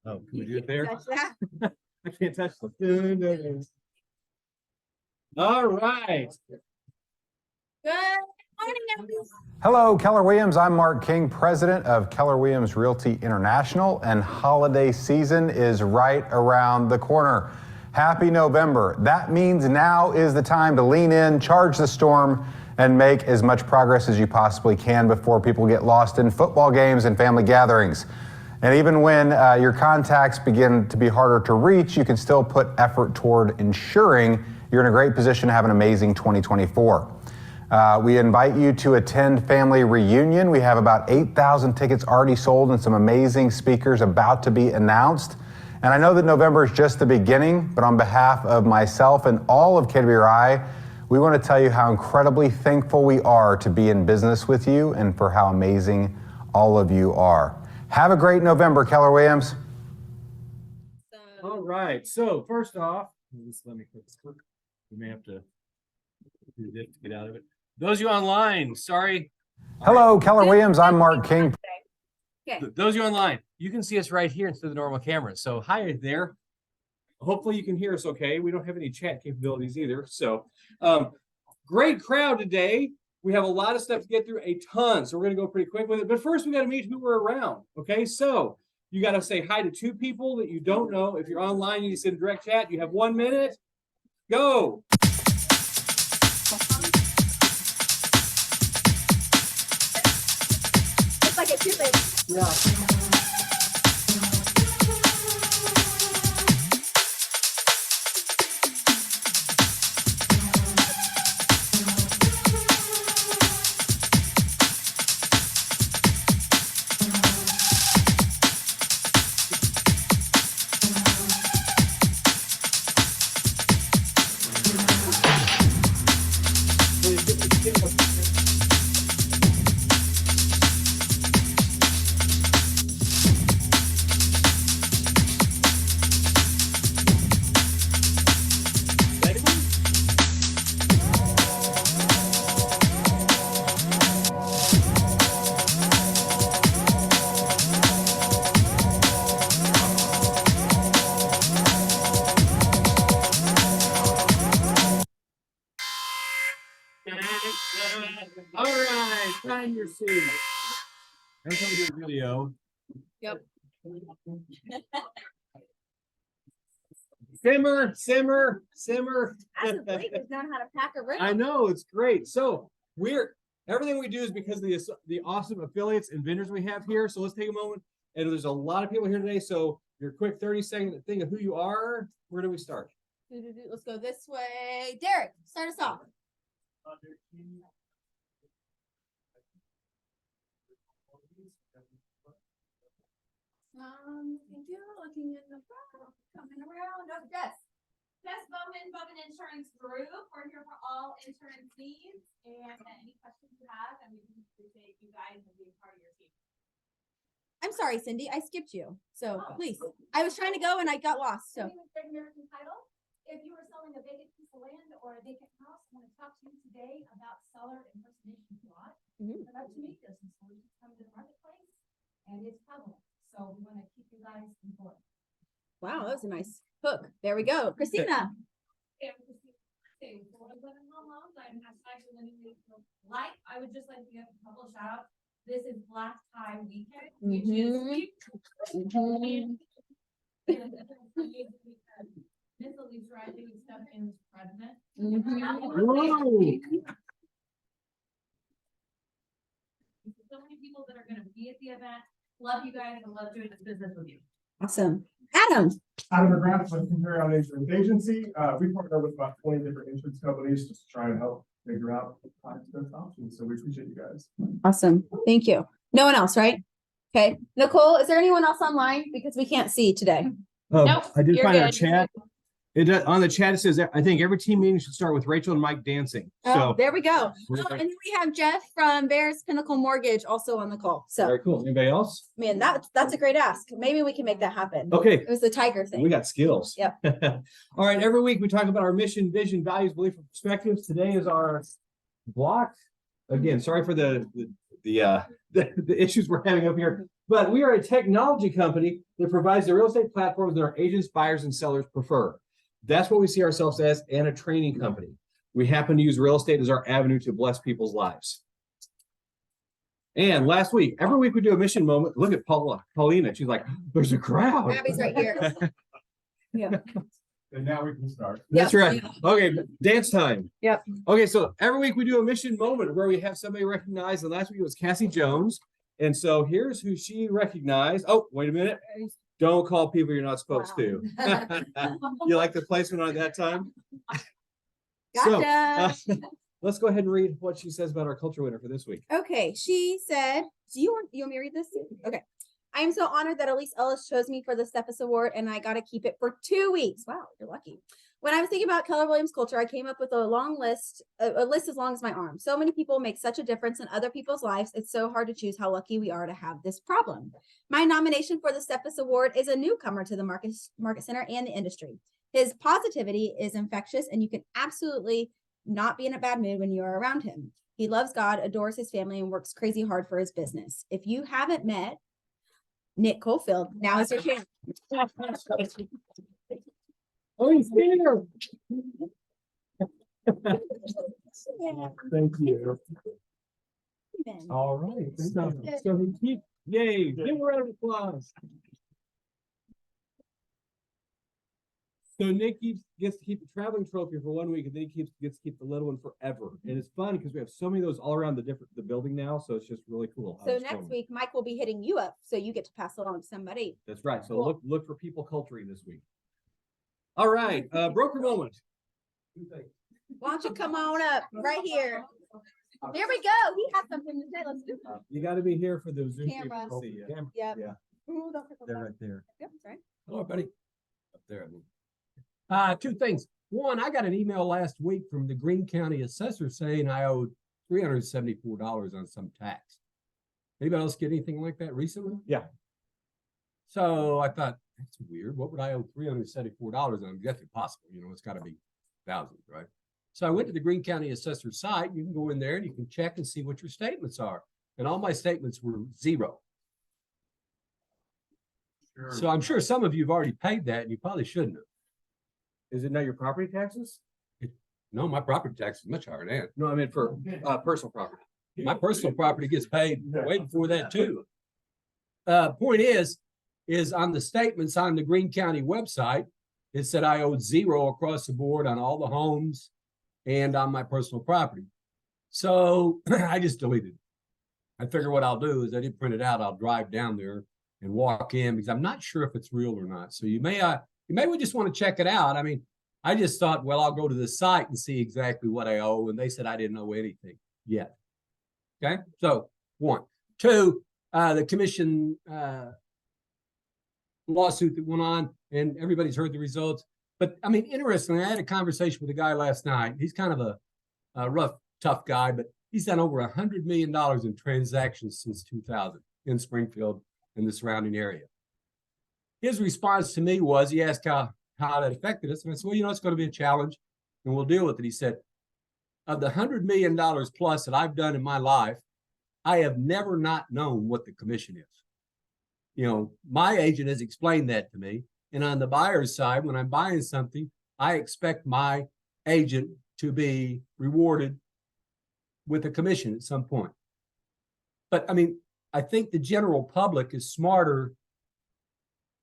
Oh, can we do it there? Touch that. I can't touch the. All right. Good morning, everyone. Hello, Keller Williams. I'm Mark King, president of Keller Williams Realty International, and holiday season is right around the corner. Happy November. That means now is the time to lean in, charge the storm, and make as much progress as you possibly can before people get lost in football games and family gatherings. And even when your contacts begin to be harder to reach, you can still put effort toward ensuring you're in a great position to have an amazing 2024. We invite you to attend Family Reunion. We have about 8,000 tickets already sold and some amazing speakers about to be announced. And I know that November is just the beginning, but on behalf of myself and all of KWRI, we want to tell you how incredibly thankful we are to be in business with you and for how amazing all of you are. Have a great November, Keller Williams. All right. So first off, just let me click. We may have to do this to get out of it. Those of you online, sorry. Hello, Keller Williams. I'm Mark King. Those of you online, you can see us right here instead of the normal cameras. So hi there. Hopefully you can hear us okay. We don't have any chat capabilities either. So great crowd today. We have a lot of stuff to get through, a ton. So we're going to go pretty quick with it. But first, we got to meet who we're around. Okay, so you got to say hi to two people that you don't know. If you're online, you send direct chat. You have 1 minute. Go. It's like a toothpaste. Yeah. All right, find your seat. Every time we do a video. Yep. Simmer, simmer, simmer. As of late, we've known how to pack a room. I know, it's great. So everything we do is because of the awesome affiliates and vendors we have here. So let's take a moment. And there's a lot of people here today. So your quick 30-second thing of who you are. Where do we start? Let's go this way. Derek, start us off. Thank you. Looking in the front, coming around. Oh, Jess. Jess Bowman, Bowman Insurance Group. We're here for all insurance needs and any questions you have, and we can appreciate you guys and being part of your team. I'm sorry, Cindy. I skipped you. So please. I was trying to go and I got lost. So My name is Greg American Title. If you are selling a vacant piece of land or a vacant house, I want to talk to you today about seller impersonation fraud. About to meet this, and so we just come to the marketplace, and it's prevalent. So we want to keep you guys informed. wow, that was a nice hook. There we go. Christina. Like, I would just like to give a couple of shout outs. This is Black Tie Weekend, which is Miss Elise Riley doing stuff in president. So many people that are gonna be at the event. Love you guys and love doing this business with you. Awesome. Adam. Adam McGrath with Imperial Insurance Agency. We partner with about 20 different insurance companies just to try and help figure out best options. So we appreciate you guys. Awesome. Thank you. No one else, right? Okay. Nicole, is there anyone else online? Because we can't see today. Nope, I did you're find our good. chat. It does, on the chat, it says, I think every team meeting should start with Rachel and Mike dancing. Oh, So there we go. We're Oh, there. and then we have Jeff from Bears Pinnacle Mortgage also on the call. So, very cool. Anybody else? man, that's a great ask. Maybe we can make that happen. Okay. It was the tiger thing. We got skills. Yep. All right. Every week we talk about our mission, vision, values, belief, and perspectives. Today is our block. Again, sorry for the issues we're having up here. But we are a technology company that provides the real estate platforms that our agents, buyers, and sellers prefer. That's what we see ourselves as, and a training company. We happen to use real estate as our avenue to bless people's lives. And last week, every week we do a mission moment. Look at Paulina. She's like, there's a crowd. Abby's right here. Yeah. And now we can start. That's Yep. right. Okay, dance time. Yep. Okay, so every week we do a mission moment where we have somebody recognized. And last week it was Cassie Jones. And so here's who she recognized. Oh, wait a minute. Don't call people you're not supposed to. You like the placement on that time? So, Gotcha. let's go ahead and read what she says about our culture winner for this week. Okay, she said, do you want me to read this? Okay. I am so honored that Elise Ellis chose me for the Steffes Award, and I got to keep it for 2 weeks. Wow, you're lucky. When I was thinking about Keller Williams culture, I came up with a long list, a list as long as my arm. So many people make such a difference in other people's lives. It's so hard to choose how lucky we are to have this problem. My nomination for the Steffes Award is a newcomer to the Market Center and the industry. His positivity is infectious, and you can absolutely not be in a bad mood when you are around him. He loves God, adores his family, and works crazy hard for his business. If you haven't met Nick Cofield, now is your chance. Oh, he's here. Thank you. All right. So yay, give a round of applause. So Nick gets to keep the traveling trophy for 1 week, and then he gets to keep the little one forever. And it's fun because we have so many of those all around the building now. So it's just really cool. how So it's next going. week, Mike will be hitting you up, so you get to pass it on to somebody. That's right. So Cool. look for people culturing this week. All right, broker moment. Why don't you come on up right here? There we go. He has something to say. Let's do it. You got to be here for the Zoom people Camera. to see you. Yep. Yeah. Ooh, don't forget They're that. right there. Yep, that's right. Hello, buddy. Up there. I mean. Two things. One, I got an email last week from the Greene County assessor saying I owed $374 on some tax. Anybody else get anything like that recently? Yeah. So I thought, that's weird. What would I owe $374 on? That's impossible. You know, it's got to be thousands, right? So I went to the Greene County assessor site. You can go in there and you can check and see what your statements are. And all my statements were zero. Sure. So I'm sure some of you have already paid that and you probably shouldn't have. Is it not your property taxes? No, my property tax is much higher than that. No, I meant for personal property. My personal property gets paid way before that too. Point is on the statements on the Greene County website, it said I owed zero across the board on all the homes and on my personal property. So I just deleted it. I figure what I'll do is I didn't print it out. I'll drive down there and walk in because I'm not sure if it's real or not. So you may just want to check it out. I mean, I just thought, well, I'll go to the site and see exactly what I owe. And they said I didn't owe anything yet. Okay. So 1, 2, the commission lawsuit that went on and everybody's heard the results. But I mean, interestingly, I had a conversation with a guy last night. He's kind of a rough, tough guy, but he's done over $100 million in transactions since 2000 in Springfield and the surrounding area. His response to me was, he asked how that affected us. And I said, well, you know, it's going to be a challenge and we'll deal with it. He said, of the $100 million plus that I've done in my life, I have never not known what the commission is. You know, my agent has explained that to me. And on the buyer's side, when I'm buying something, I expect my agent to be rewarded with a commission at some point. But I mean, I think the general public is smarter,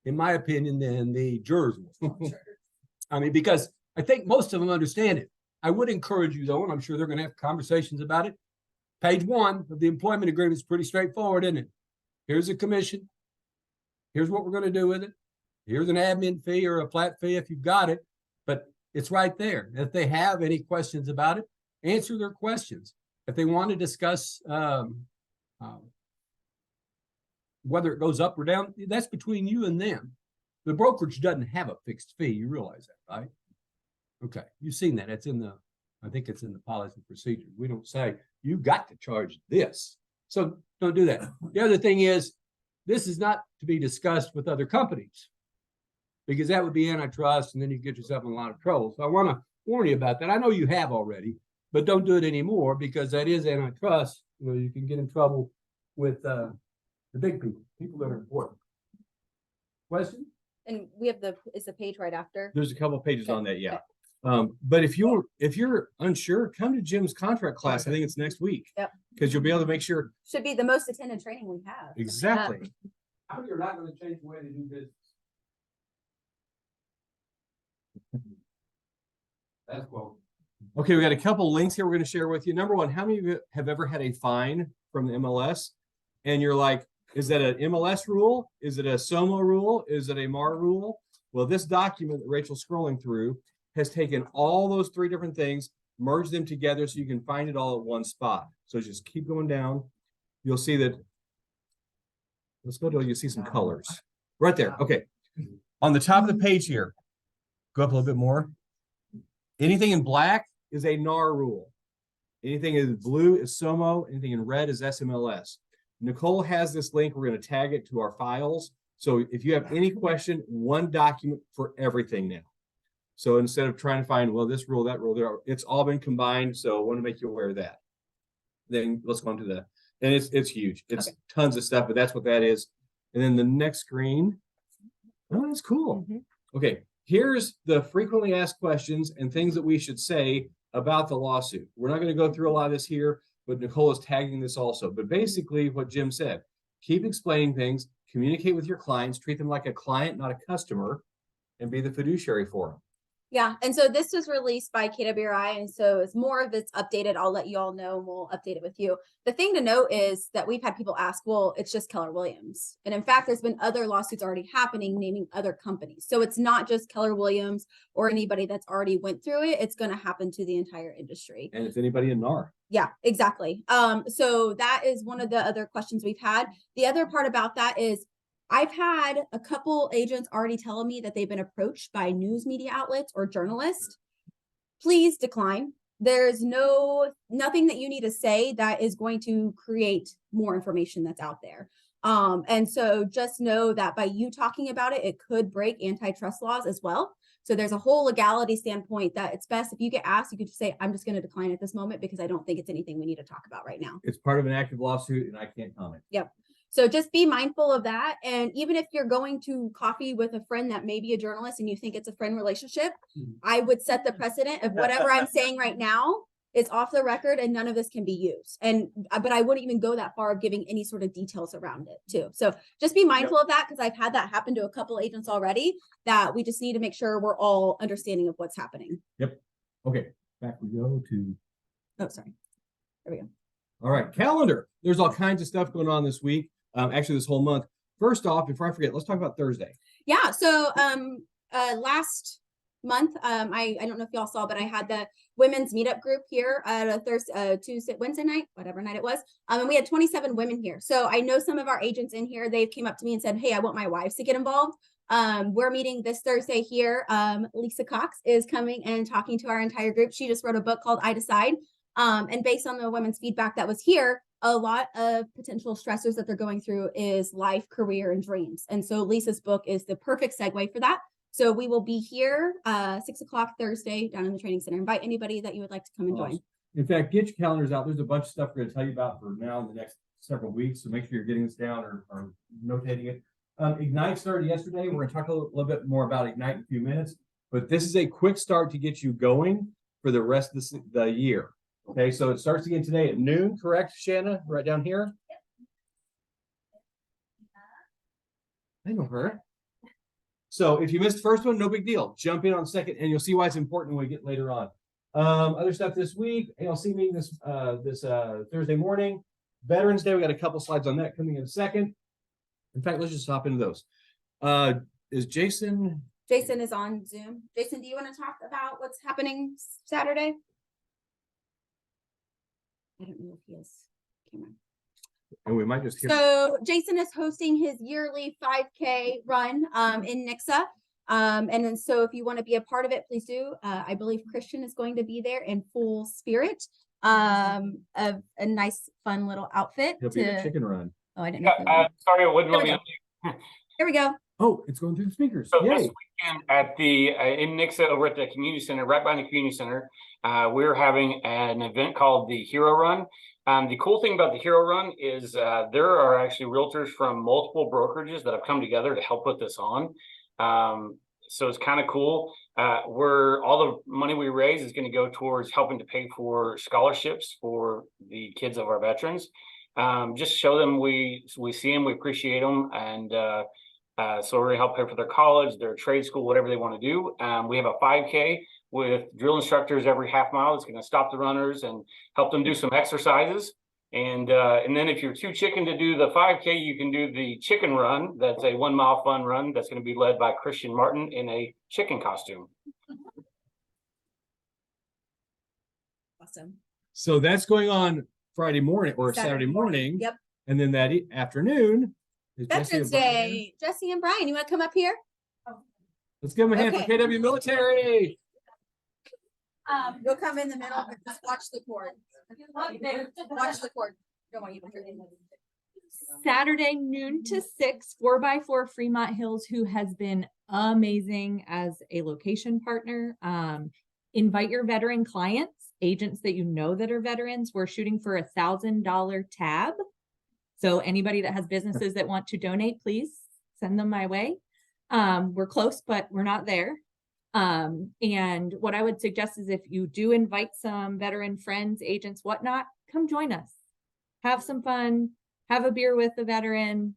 in my opinion, than the jurors will. I mean, because I think most of them understand it. I would encourage you, though, and I'm sure they're going to have conversations about it. Page 1 of the employment agreement is pretty straightforward, isn't it? Here's a commission. Here's what we're going to do with it. Here's an admin fee or a flat fee if you've got it, but it's right there. If they have any questions about it, answer their questions. If they want to discuss whether it goes up or down, that's between you and them. The brokerage doesn't have a fixed fee. You realize that, right? Okay, you've seen that. It's in I think it's in the policy and procedure. We don't say you got to charge this. So don't do that. The other thing is, this is not to be discussed with other companies because that would be antitrust and then you get yourself in a lot of trouble. So I want to warn you about that. I know you have already, but don't do it anymore because that is antitrust. You know, you can get in trouble with the big people. people that are important. Question? And we have is the page right after? There's a couple pages Okay, on that, yeah. okay. But if you're unsure, come to Jim's contract class. I think it's next week. Yep. Because you'll be able to make sure. Should be the most attended training we have. Exactly. How you're not gonna change the way they do business? That's cool. Okay, we got a couple links here we're going to share with you. Number one, how many of you have ever had a fine from the MLS? And you're like, is that an MLS rule? Is it a SOMO rule? Is it a MAR rule? Well, this document that Rachel's scrolling through has taken all those three different things, merged them together so you can find it all at one spot. So just keep going down. You'll see that. Let's go to, you see some colors right there. Okay. On the top of the page here, go up a little bit more. Anything in black is a NAR rule. Anything in blue is SOMO. Anything in red is SMLS. Nicole has this link. We're going to tag it to our files. So if you have any question, one document for everything now. So instead of trying to find, well, this rule, that rule, it's all been combined. So I want to make you aware of that. Then let's go on to the, and it's huge. It's tons of stuff, but that's what that is. And then the next screen. Oh, that's cool. Okay. Here's the frequently asked questions and things that we should say about the lawsuit. We're not going to go through a lot of this here, but Nicole is tagging this also. But basically what Jim said, keep explaining things, communicate with your clients, treat them like a client, not a customer, and be the fiduciary for them. Yeah, and so this was released by KWRI, and so as more of it's updated, I'll let you all know, and we'll update it with you. The thing to note is that we've had people ask, well, it's just Keller Williams. And in fact, there's been other lawsuits already happening naming other companies. So it's not just Keller Williams or anybody that's already went through it. It's going to happen to the entire industry. And it's anybody in NAR. Yeah, exactly. So that is one of the other questions we've had. The other part about that is I've had a couple agents already telling me that they've been approached by news media outlets or journalists. Please decline. There's nothing that you need to say that is going to create more information that's out there. And so just know that by you talking about it, it could break antitrust laws as well. So there's a whole legality standpoint that it's best if you get asked, you could just say, I'm just going to decline at this moment because I don't think it's anything we need to talk about right now. It's part of an active lawsuit and I can't comment. Yep. So just be mindful of that. And even if you're going to coffee with a friend that may be a journalist and you think it's a friend relationship, I would set the precedent of whatever I'm saying right now is off the record and none of this can be used. But I wouldn't even go that far of giving any sort of details around it too. So just be mindful of that because I've had that happen to a couple agents already that we just need to make sure we're all understanding of what's happening. Yep. Okay. Back we go to. Oh, sorry. There we go. All right. Calendar. There's all kinds of stuff going on this week. Actually, this whole month. First off, before I forget, let's talk about Thursday. Yeah. So last month, I don't know if y'all saw, but I had the women's meetup group here at a Wednesday night, whatever night it was. And we had 27 women here. So I know some of our agents in here, they came up to me and said, hey, I want my wives to get involved. We're meeting this Thursday here. Lisa Cox is coming and talking to our entire group. She just wrote a book called I Decide. And based on the women's feedback that was here, a lot of potential stressors that they're going through is life, career, and dreams. And so Lisa's book is the perfect segue for that. So we will be here 6 o'clock Thursday down in the training center. Invite anybody that you would like to come and join. In fact, get your calendars out. There's a bunch of stuff we're going to tell you about for now in the next several weeks. So make sure you're getting this down or notating it. Ignite started yesterday. We're going to talk a little bit more about Ignite in a few minutes. But this is a quick start to get you going for the rest of the year. Okay, so it starts again today at noon, correct, Shanna? Right down here? I know her. So if you missed the first one, no big deal. Jump in on second, and you'll see why it's important when we get later on. Other stuff this week, ALC meeting this Thursday morning. Veterans Day, we got a couple slides on that coming in a second. In fact, let's just hop into those. Is Jason? Jason is on Zoom. Jason, do you want to talk about what's happening Saturday? I don't know if he has camera. And we might just hear. So Jason is hosting his yearly 5K run in Nixa. And then so if you want to be a part of it, please do. I believe Christian is going to be there in full spirit of a nice, fun little outfit. He'll be in a chicken run. Oh, I didn't know. Sorry, it wouldn't let me. There we go. Oh, it's going through the speakers. So Yay. this weekend at the in Nixa over at the community center, right by the community center, we're having an event called the Hero Run. The cool thing about the Hero Run is there are actually realtors from multiple brokerages that have come together to help put this on. So it's kind of cool. Where all the money we raise is going to go towards helping to pay for scholarships for the kids of our veterans. Just show them we see them, we appreciate them, and so we're going to help pay for their college, their trade school, whatever they want to do. We have a 5K with drill instructors every half mile. It's going to stop the runners and help them do some exercises. And then if you're too chicken to do the 5K, you can do the chicken run. That's a 1 mile fun run that's going to be led by Christian Martin in a chicken costume. Awesome. So that's going on Friday morning or Saturday morning. Yep. And then that afternoon is Jesse Veterans and Brian. Day. Jesse and Brian, you want to come up here? Let's give them a hand for Okay. KW Military. You'll come in the middle, but just watch the cord. Watch the cord. Don't want you to hear anything. Saturday noon to 6, 4x4 Fremont Hills, who has been amazing as a location partner. Invite your veteran clients, agents that you know that are veterans. We're shooting for $1,000 tab. So anybody that has businesses that want to donate, please send them my way. We're close, but we're not there. And what I would suggest is if you do invite some veteran friends, agents, whatnot, come join us. Have some fun, have a beer with the veteran.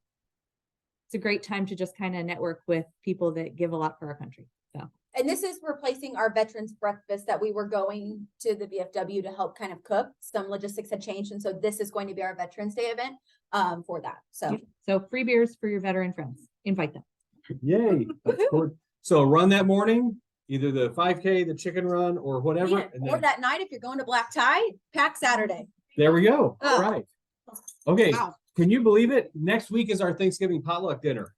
It's a great time to just kind of network with people that give a lot for our country. So, And this is replacing our veterans breakfast that we were going to the VFW to help kind of cook. Some logistics had changed. And so this is going to be our Veterans Day event for that. So so free beers for your veteran friends. Invite them. Yay. That's cool. So run that morning, either the 5K, the chicken run, or whatever. yeah, And or then, that night, if you're going to Black Tie, pack Saturday. there we go. Oh. All right. Okay. Wow. Can you believe it? Next week is our Thanksgiving potluck dinner.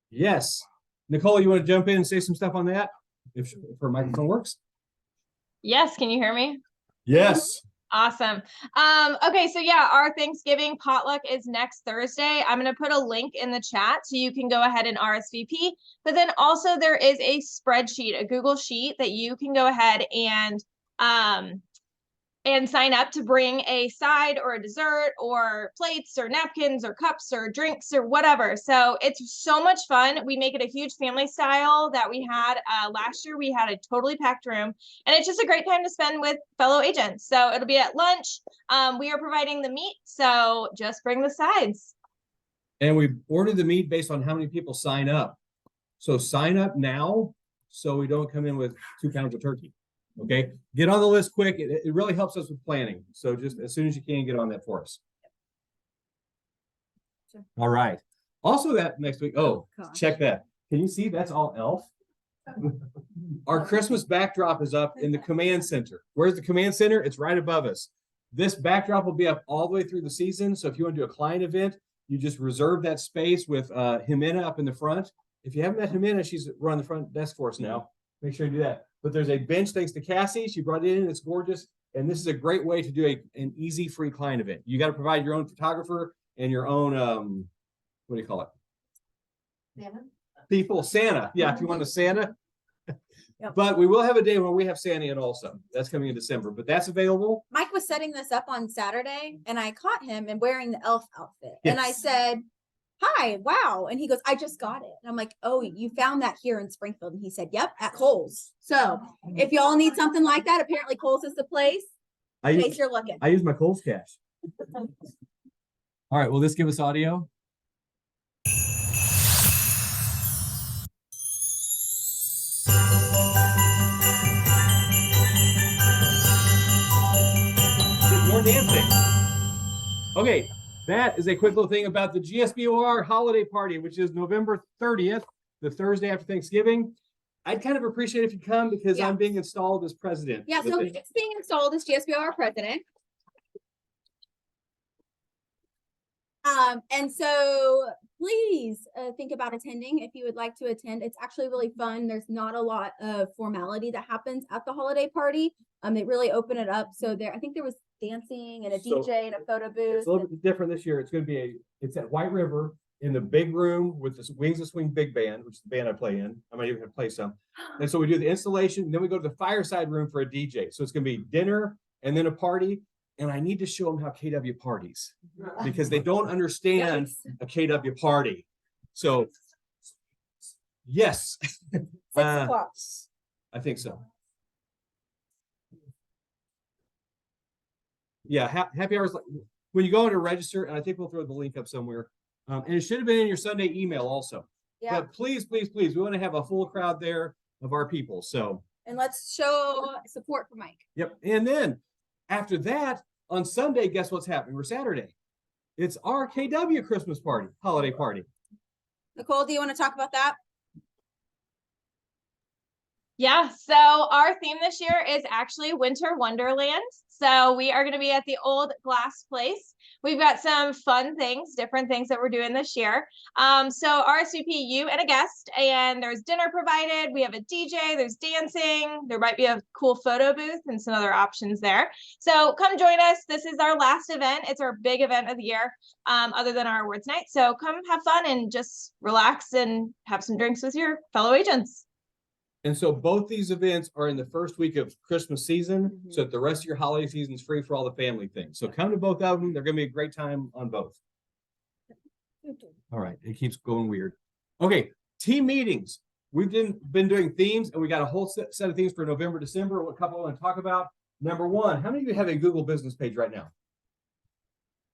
Yes. Nicole, you want to jump in and say some stuff on that? If her microphone works? Yes, can you hear me? Yes. Awesome. Okay, so yeah, our Thanksgiving potluck is next Thursday. I'm going to put a link in the chat so you can go ahead and RSVP. But then also there is a spreadsheet, a Google sheet that you can go ahead and sign up to bring a side or a dessert or plates or napkins or cups or drinks or whatever. So it's so much fun. We make it a huge family style that we had last year. We had a totally packed room, and it's just a great time to spend with fellow agents. So it'll be at lunch. We are providing the meat, so just bring the sides. And we ordered the meat based on how many people sign up. So sign up now so we don't come in with 2 pounds of turkey. Okay, get on the list quick. It really helps us with planning. So just as soon as you can, get on that for us. Sure. All right. Also that next week. Oh, Gosh. check that. Can you see that's all elf? Our Christmas backdrop is up in the command center. Where's the command center? It's right above us. This backdrop will be up all the way through the season. So if you want to do a client event, you just reserve that space with Jimena up in the front. If you haven't met Jimena, she's running the front desk for us now. Make sure you do that. But there's a bench thanks to Cassie. She brought it in. It's gorgeous. And this is a great way to do an easy free client event. You got to provide your own photographer and your own, what do you call it? Santa? People, Santa. Yeah, if you want a Santa. Yep. But we will have a day where we have Santa in also. That's coming in December, but that's available. Mike was setting this up on Saturday and I caught him and wearing the elf outfit. And I Yes. said, hi, wow. And he goes, I just got it. And I'm like, oh, you found that here in Springfield. And he said, yep, at Kohl's. So if y'all need something like that, apparently Kohl's is the place I in use, case you're looking. I use my Kohl's cash. All right, will this give us audio? More dancing. Okay, that is a quick little thing about the GSBOR holiday party, which is November 30th, the Thursday after Thanksgiving. I'd kind of appreciate if you come because Yeah. I'm being installed as president. Yeah, so it's being installed as GSBR president. And so please think about attending if you would like to attend. It's actually really fun. There's not a lot of formality that happens at the holiday party. They really open it up. So I think there was dancing and a So, DJ and a photo booth. It's a little bit different this year. It's going to be it's at White River in the big room with the Wings of Swing big band, which is the band I play in. I might even play some. And so we do the installation, then we go to the fireside room for a DJ. So it's going to be dinner and then a party. and I need to show them how KW parties because they don't understand a KW party. So, yes. 6 o'clock. I think so. Yeah, happy hours, like when you go in to register, and I think we'll throw the link up somewhere. And it should have been in your Sunday email also. Yeah, But please, please, please, we want to have a full crowd there of our people. So, and let's show support for Mike. yep. And then after that, on Sunday, guess what's happening? Or Saturday. It's our KW Christmas party, holiday party. Nicole, do you want to talk about that? Yeah, so our theme this year is actually Winter Wonderland. So we are going to be at the Old Glass Place. We've got some fun things, different things that we're doing this year. So RSVP you and a guest, and there's dinner provided. We have a DJ, there's dancing. There might be a cool photo booth and some other options there. So come join us. This is our last event. It's our big event of the year, other than our awards night. So come have fun and just relax and have some drinks with your fellow agents. And so both these events are in the first week of Christmas season. So that the rest of your holiday season is free for all the family things. So come to both of them. They're going to be a great time on both. All right. It keeps going weird. Okay. Team meetings. We've been doing themes, and we got a whole set of themes for November, December. What couple I want to talk about. Number one, how many of you have a Google business page right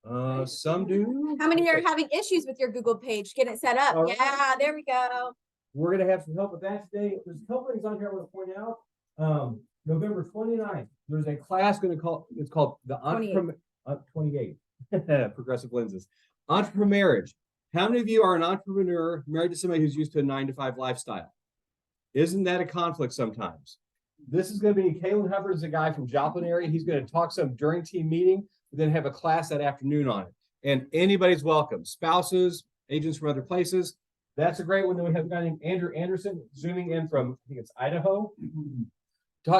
now? Some do. How many are Okay. having issues with your Google page? Getting it set up? All right. Yeah, there we go. We're gonna have some help with that today. There's a couple things on here I want to point out. November 29th, there's a class it's called the 28 Progressive Lenses. Entrepreneur Marriage. How many of you are an entrepreneur married to somebody who's used to a 9-to-5 lifestyle? Isn't that a conflict sometimes? This is gonna be Kalen Hubbard is a guy from Joplin area. He's gonna talk some during team meeting, but then have a class that afternoon on it. And anybody's welcome. Spouses, agents from other places. That's a great one. Then we have a guy named Andrew Anderson zooming in from, I think it's Idaho.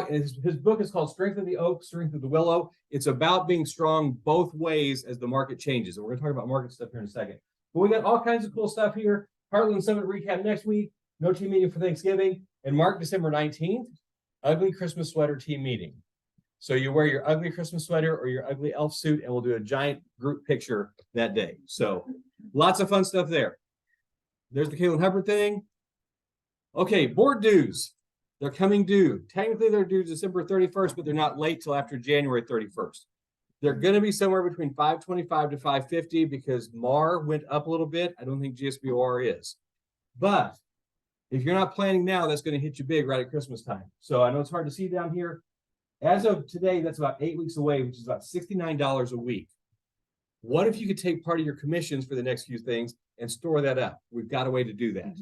His book is called Strength of the Oak, Strength of the Willow. It's about being strong both ways as the market changes. And we're going to talk about market stuff here in a second. But we got all kinds of cool stuff here. Heartland Summit recap next week. No team meeting for Thanksgiving. And mark December 19th, ugly Christmas sweater team meeting. So you wear your ugly Christmas sweater or your ugly elf suit, and we'll do a giant group picture that day. So lots of fun stuff there. There's the Kalen Hubbard thing. Okay, board dues. They're coming due. Technically, they're due December 31st, but they're not late till after January 31st. They're going to be somewhere between $525 to $550 because MAR went up a little bit. I don't think GSBOR is. But if you're not planning now, that's going to hit you big right at Christmas time. So I know it's hard to see down here. As of today, that's about 8 weeks away, which is about $69 a week. What if you could take part of your commissions for the next few things and store that up? We've got a way to do that.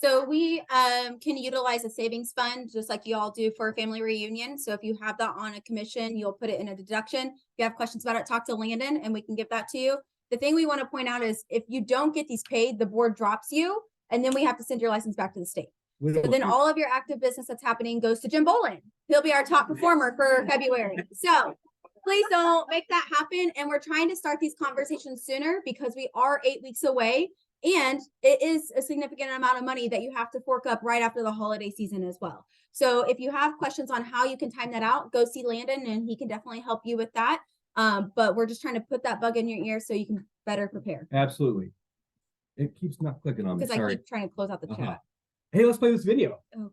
So we can utilize a savings fund just like you all do for a family reunion. So if you have that on a commission, you'll put it in a deduction. If you have questions about it, talk to Landon and we can give that to you. The thing we want to point out is if you don't get these paid, the board drops you and then we have to send your license back to the state. So then all of your active business that's happening goes to Jim Bolin. He'll be our top performer for February. So please don't make that happen. And we're trying to start these conversations sooner because we are 8 weeks away. And it is a significant amount of money that you have to fork up right after the holiday season as well. So if you have questions on how you can time that out, go see Landon and he can definitely help you with that. But we're just trying to put that bug in your ear so you can better prepare. Absolutely. It keeps not clicking on me. Because I Sorry. keep trying to close out the chat. Hey, let's play this video. Oh,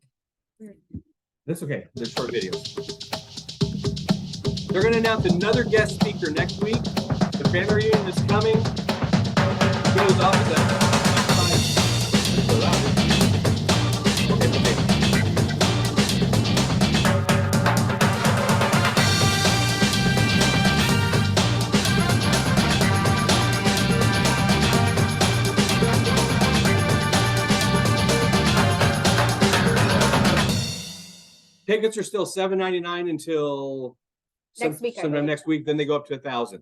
weird. That's okay. They're short videos. They're going to announce another guest speaker next week. The family reunion is coming. It goes off at the tickets are still $7.99 until Next week, I sometime think. next week. Then they go up to $1,000.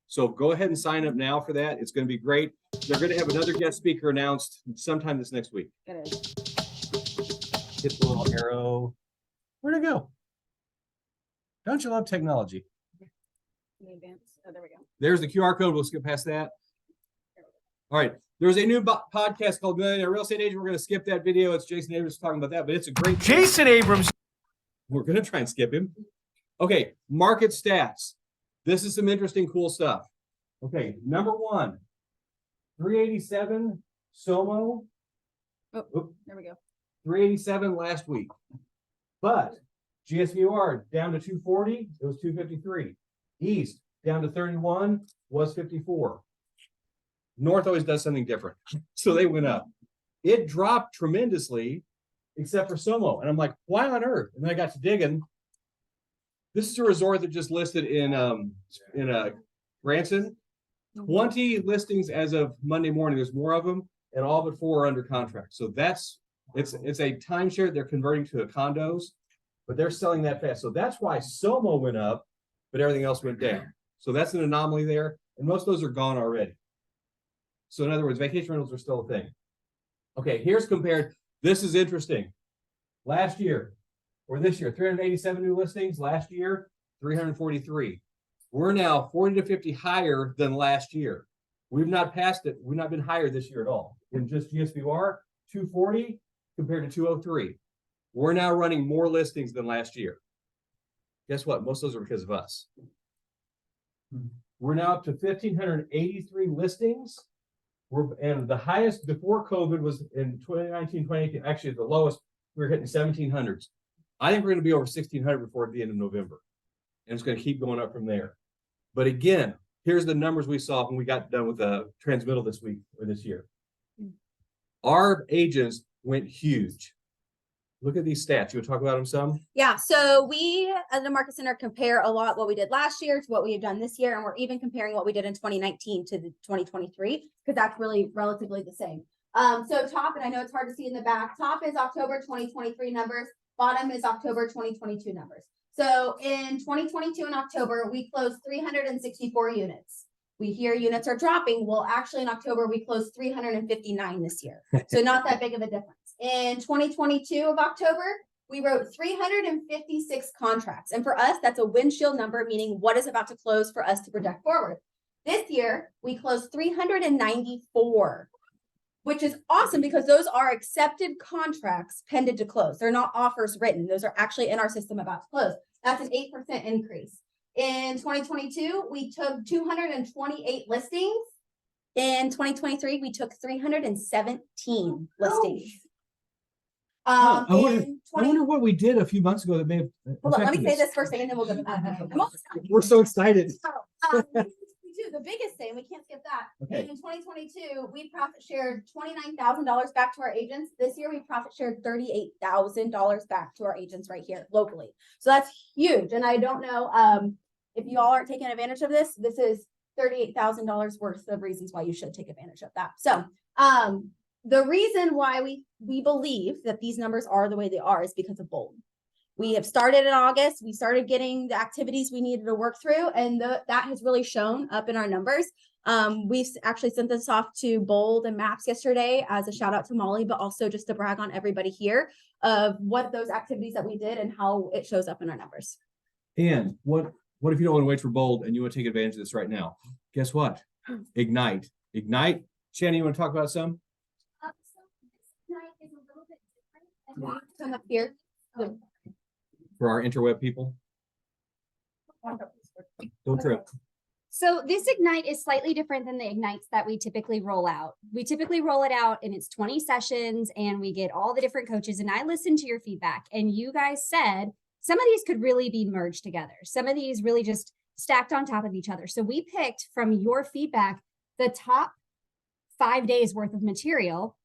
So go ahead and sign up now for that. It's going to be great. They're going to have another guest speaker announced sometime this next week. It is. Hit the little arrow. Where'd it go? Don't you love technology? In advance. Oh, there we go. There's the QR code. We'll skip past that. All right. There's a new podcast called Millionaire Real Estate Agent. We're going to skip that video. It's Jason Abrams talking about that, but it's a great. Jason Abrams. We're going to try and skip him. Okay. Market stats. This is some interesting, cool stuff. Okay, number one, 387 Somo. There we go. 387 last week. But GSVR down to 240, it was 253. East down to 31 was 54. North always does something different. So they went up. It dropped tremendously, except for Somo. And I'm like, why on earth? And then I got to digging. This is a resort that just listed in Branson. 20 listings as of Monday morning. There's more of them, and all but 4 are under contract. So it's a timeshare they're converting to a condos, but they're selling that fast. So that's why Somo went up, but everything else went down. So that's an anomaly there, and most of those are gone already. So in other words, vacation rentals are still a thing. Okay, here's compared. This is interesting. Last year, or this year, 387 new listings. Last year, 343. We're now 40 to 50 higher than last year. We've not passed it. We've not been higher this year at all. In just GSVR, 240 compared to 203. We're now running more listings than last year. Guess what? Most of those are because of us. We're now up to 1,583 listings. And the highest before COVID was in 2019, 2018. Actually, the lowest, we were hitting 1,700s. I think we're going to be over 1,600 before the end of November. And it's going to keep going up from there. But again, here's the numbers we saw when we got done with the transmittal this week or this year. Our agents went huge. Look at these stats. You want to talk about them some? Yeah, so we at the Market Center compare a lot what we did last year to what we have done this year, and we're even comparing what we did in 2019 to the 2023 because that's really relatively the same. So top, and I know it's hard to see in the back, top is October 2023 numbers, bottom is October 2022 numbers. So in 2022 in October, we closed 364 units. We hear units are dropping. Well, actually in October, we closed 359 this year. So not that big of a difference. In 2022 of October, we wrote 356 contracts. And for us, that's a windshield number, meaning what is about to close for us to project forward. This year, we closed 394, which is awesome because those are accepted contracts pending to close. They're not offers written. Those are actually in our system about to close. That's an 8% increase. In 2022, we took 228 listings. In 2023, we took 317 listings. I wonder what we did a few months ago that may have. Hold on, let me affected say us. this first thing and then we'll go. I'm almost done. We're so excited. We do the biggest thing, we can't skip that. Okay. In 2022, we profit shared $29,000 back to our agents. This year, we profit shared $38,000 back to our agents right here locally. So that's huge. And I don't know if you all aren't taking advantage of this. This is $38,000 worth of reasons why you should take advantage of that. So the reason why we believe that these numbers are the way they are is because of Bold. We have started in August. We started getting the activities we needed to work through, and that has really shown up in our numbers. We've actually sent this off to Bold and Maps yesterday as a shout out to Molly, but also just to brag on everybody here of what those activities that we did and how it shows up in our numbers. And what if you don't want to wait for Bold and you want to take advantage of this right now? Guess what? Ignite. Shannon, you want to talk about some? So this night is a little bit different. Come up here. For our interweb people? Don't trip. So this Ignite is slightly different than the Ignites that we typically roll out. We typically roll it out and it's 20 sessions and we get all the different coaches, and I listened to your feedback and you guys said some of these could really be merged together. Some of these really just stacked on top of each other. So we picked from your feedback the top 5 days worth of material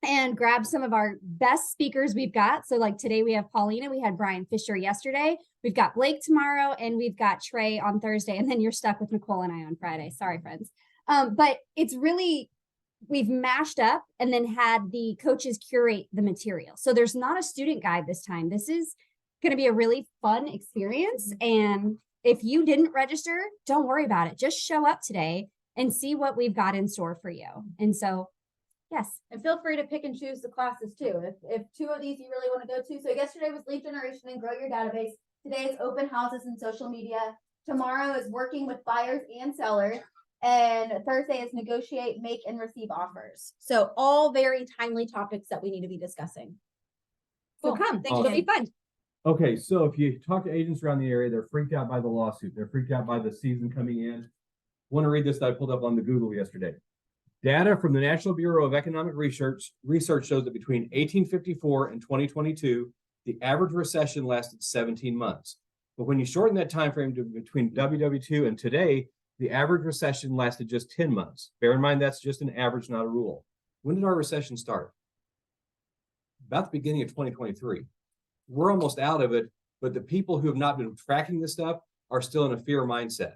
and grab some of our best speakers we've got. So like today we have Paulina, we had Brian Fisher yesterday, we've got Blake tomorrow, and we've got Trey on Thursday, and then you're stuck with Nicole and I on Friday. Sorry, friends. But it's really, we've mashed up and then had the coaches curate the material. So there's not a student guide this time. This is going to be a really fun experience. And if you didn't register, don't worry about it. Just show up today and see what we've got in store for you. And so yes. And feel free to pick and choose the classes too. If two of these you really want to go to. So yesterday was lead generation and grow your database. Today is open houses and social media. Tomorrow is working with buyers and sellers. And Thursday is negotiate, make, and receive offers. So all very timely topics that we need to be discussing. So come, Thank you. it'll be fun. Okay, so if you talk to agents around the area, they're freaked out by the lawsuit. They're freaked out by the season coming in. Want to read this that I pulled up on the Google yesterday. Data from the National Bureau of Economic Research shows that between 1854 and 2022, the average recession lasted 17 months. But when you shorten that time frame to between WW2 and today, the average recession lasted just 10 months. Bear in mind, that's just an average, not a rule. When did our recession start? About the beginning of 2023. We're almost out of it, but the people who have not been tracking this stuff are still in a fear mindset.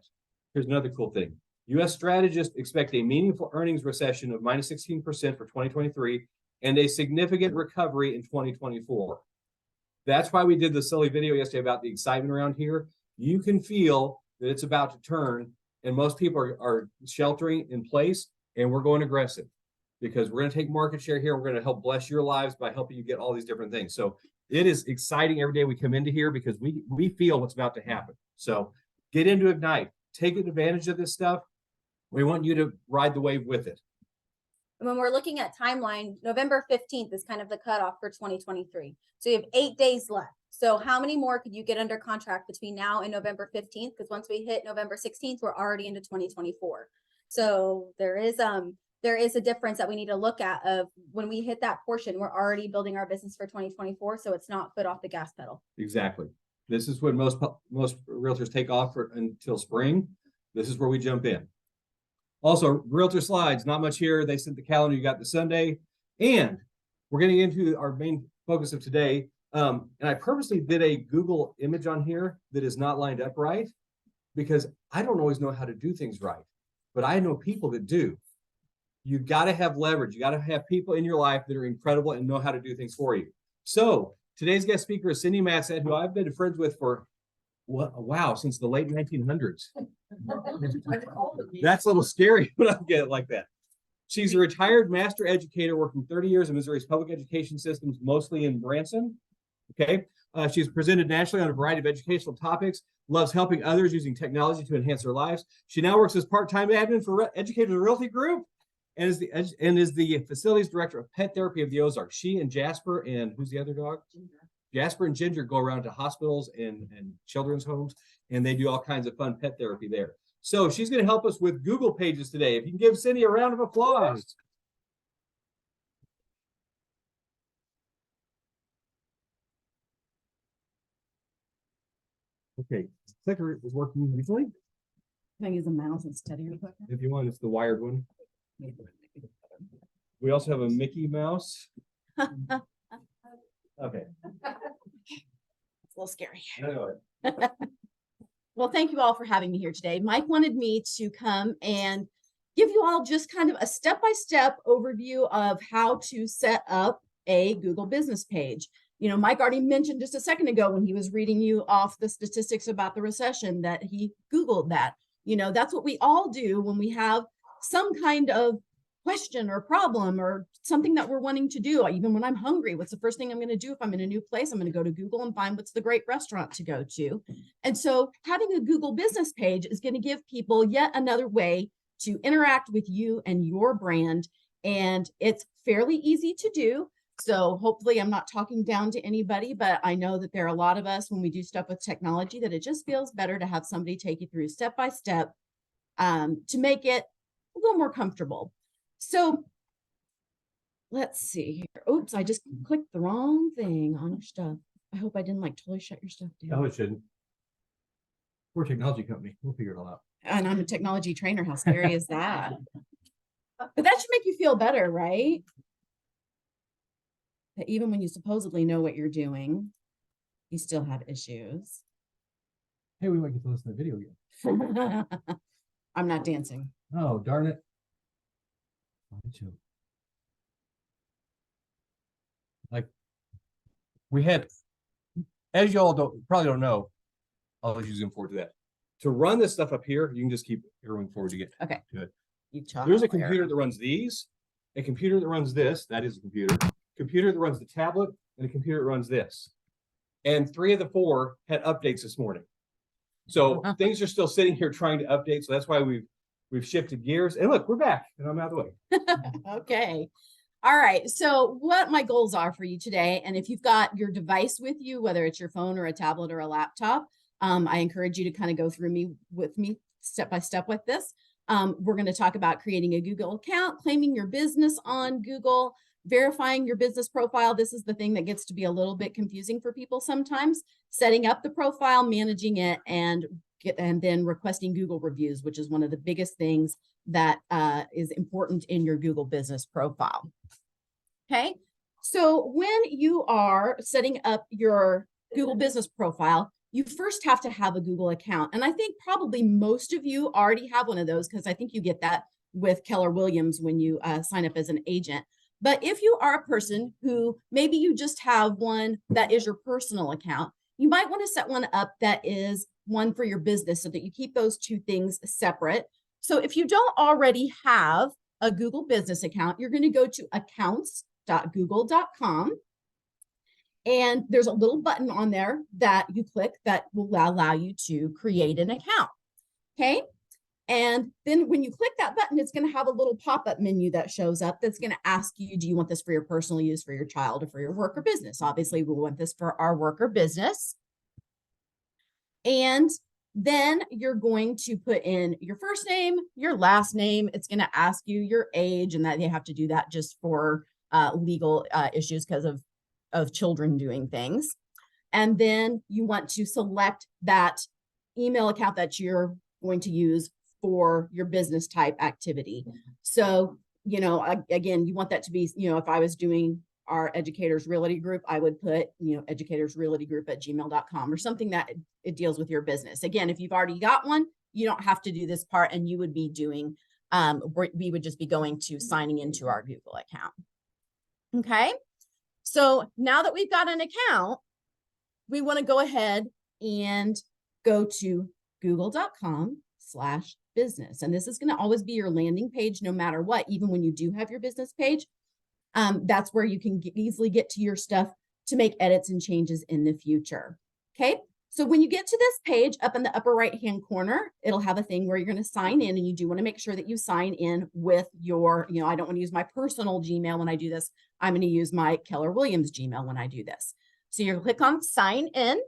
Here's another cool thing. U.S. strategists expect a meaningful earnings recession of minus 16% for 2023 and a significant recovery in 2024. That's why we did the silly video yesterday about the excitement around here. You can feel that it's about to turn, and most people are sheltering in place, and we're going aggressive because we're going to take market share here. We're going to help bless your lives by helping you get all these different things. So it is exciting every day we come into here because we feel what's about to happen. So get into Ignite, take advantage of this stuff. We want you to ride the wave with it. And when we're looking at timeline, November 15th is kind of the cutoff for 2023. So you have 8 days left. So how many more could you get under contract between now and November 15th? Because once we hit November 16th, we're already into 2024. So there is a difference that we need to look at of when we hit that portion, we're already building our business for 2024. So it's not foot off the gas pedal. Exactly. This is when most realtors take off until spring. This is where we jump in. Also, realtor slides, not much here. They sent the calendar. You got the Sunday, and we're getting into our main focus of today. And I purposely did a Google image on here that is not lined up right because I don't always know how to do things right, but I know people that do. You got to have leverage. You got to have people in your life that are incredible and know how to do things for you. So today's guest speaker is Cindy Matsad, who I've been friends with for since the late 1900s. That's a little scary when I get it like that. She's a retired master educator working 30 years in Missouri's public education systems, mostly in Branson. Okay. She's presented nationally on a variety of educational topics, loves helping others using technology to enhance their lives. She now works as part-time admin for Educators Realty Group and is the facilities director of pet therapy of the Ozarks. She and Jasper and who's the other dog? Ginger. Jasper and Ginger go around to hospitals and children's homes, and they do all kinds of fun pet therapy there. So she's going to help us with Google pages today. If you can give Cindy a round of applause. Okay, clicker is working easily. Can I use a mouse instead of your clicker? If you want, it's the wired one. We also have a Mickey Mouse. Okay. It's a little scary. Anyway. Well, thank you all for having me here today. Mike wanted me to come and give you all just kind of a step-by-step overview of how to set up a Google business page. You know, Mike already mentioned just a second ago when he was reading you off the statistics about the recession that he Googled that. You know, that's what we all do when we have some kind of question or problem or something that we're wanting to do. Even when I'm hungry, what's the first thing I'm going to do if I'm in a new place? I'm going to go to Google and find what's the great restaurant to go to. And so having a Google business page is going to give people yet another way to interact with you and your brand. And it's fairly easy to do. So hopefully I'm not talking down to anybody, but I know that there are a lot of us when we do stuff with technology that it just feels better to have somebody take you through step by step to make it a little more comfortable. So let's see here. Oops, I just clicked the wrong thing on your stuff. I hope I didn't like totally shut your stuff down. No, it shouldn't. We're a technology company. We'll figure it all out. And I'm a technology trainer. How scary is that? But that should make you feel better, right? That even when you supposedly know what you're doing, you still have issues. Hey, we might get to listen to the video again. I'm not dancing. Oh, darn it. Like we had, as you all probably don't know, I'll let you zoom forward to that. To run this stuff up here, you can just keep going forward to get Okay. to it. You There's a computer that runs these, a computer that runs this, that is a computer that runs the tablet, and a computer that runs this. And 3 of the 4 had updates this morning. So things are still sitting here trying to update. So that's why we've shifted gears. And look, we're back and I'm out of the way. Okay. All right. So what my goals are for you today, and if you've got your device with you, whether it's your phone or a tablet or a laptop, I encourage you to kind of go through with me step by step with this. We're going to talk about creating a Google account, claiming your business on Google, verifying your business profile. This is the thing that gets to be a little bit confusing for people sometimes. Setting up the profile, managing it, and then requesting Google reviews, which is one of the biggest things that is important in your Google business profile. Okay, so when you are setting up your Google business profile, you first have to have a Google account. And I think probably most of you already have one of those, because I think you get that with Keller Williams when you sign up as an agent. But if you are a person who maybe you just have one that is your personal account, you might want to set one up that is one for your business so that you keep those two things separate. So if you don't already have a Google business account, you're going to go to accounts.google.com. And there's a little button on there that you click that will allow you to create an account. Okay. And then when you click that button, it's going to have a little pop-up menu that shows up that's going to ask you, do you want this for your personal use, for your child, or for your work or business? Obviously, we want this for our work or business. And then you're going to put in your first name, your last name. It's going to ask you your age, and that you have to do that just for legal issues because of children doing things. And then you want to select that email account that you're going to use for your business type activity. So, you know, again, you want that to be, you know, if I was doing our Educators Realty Group, I would put, you know, educatorsrealtygroup@gmail.com or something that it deals with your business. Again, if you've already got one, you don't have to do this part, and you would be doing, we would just be going to signing into our Google account. Okay. So now that we've got an account, we want to go ahead and go to google.com/business. And this is going to always be your landing page no matter what, even when you do have your business page. That's where you can easily get to your stuff to make edits and changes in the future. Okay. So when you get to this page up in the upper right-hand corner, it'll have a thing where you're going to sign in, and you do want to make sure that you sign in with your, you know, I don't want to use my personal Gmail when I do this. I'm going to use my Keller Williams Gmail when I do this. So you're going to click on sign in.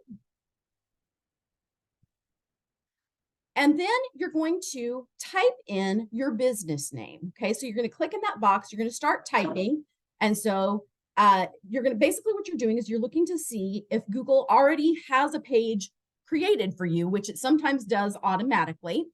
And then you're going to type in your business name. Okay. So you're going to click in that box. You're going to start typing. And so you're going to basically what you're doing is you're looking to see if Google already has a page created for you, which it sometimes does automatically.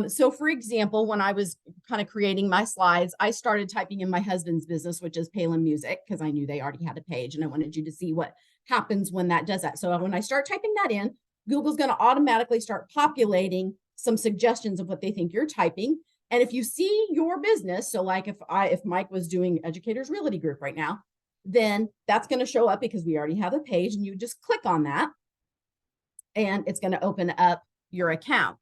So for example, when I was kind of creating my slides, I started typing in my husband's business, which is Palin Music, because I knew they already had a page and I wanted you to see what happens when that does that. So when I start typing that in, Google's going to automatically start populating some suggestions of what they think you're typing. And if you see your business, so like if Mike was doing Educators Realty Group right now, then that's going to show up because we already have a page, and you just click on that and it's going to open up your account.